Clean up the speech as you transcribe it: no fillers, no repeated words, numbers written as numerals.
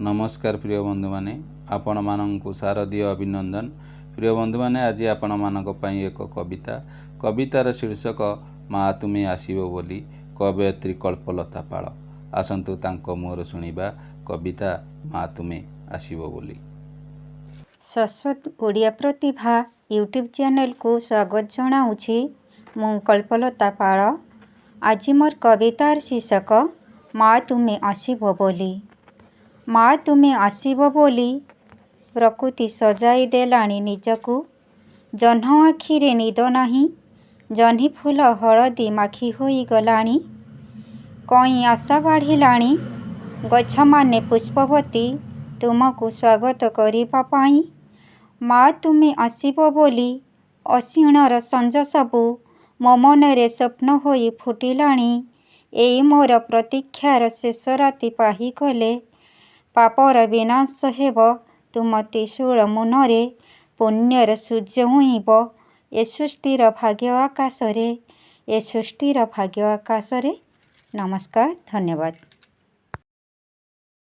नमस्कार प्रिय बंधु माने आपण माननकु शारदीय अभिनंदन। प्रिय बंधु माने आज आपण मानक पई एक कवितार शीर्षक माँ तुमे आसीबो बोली कवयत्री कल्पलता पाल। आसंतु तांको मोर सुनिबा कविता माँ तुमे आसीबो बोली। शाश्वत ओडिया प्रतिभा यूट्यूब चैनल को स्वागत जनाऊँगी। मु कल्पलता पाल। आज मोर कवितार शीर्षक माँ तुमे आसीबो बोली। माँ तुमे आसीबो बोली प्रकृति सजाई देलाणी निजकू। जह्न आखिरे निद नाही, जह्नी फूल हलदी माखी होई गलाणी। कई आशा बाढ़िलाणी, गछ माने पुष्पवती तुमको स्वागत करिबा पाई। माँ तुमे आसीबो बोली असीणर संज सबू मो मनरे स्वप्न होई फुटिलाणी। एई मोर प्रतीक्षार शेष राति पाही गले। पापर विनाश हेब तुम त्रिशूल मुନରେ। पुण्यर सूर्य हुईब ए सृष्टिर भाग्य आकाशरे, ए सृष्टिर भाग्य आकाशरे। नमस्कार, धन्यवाद।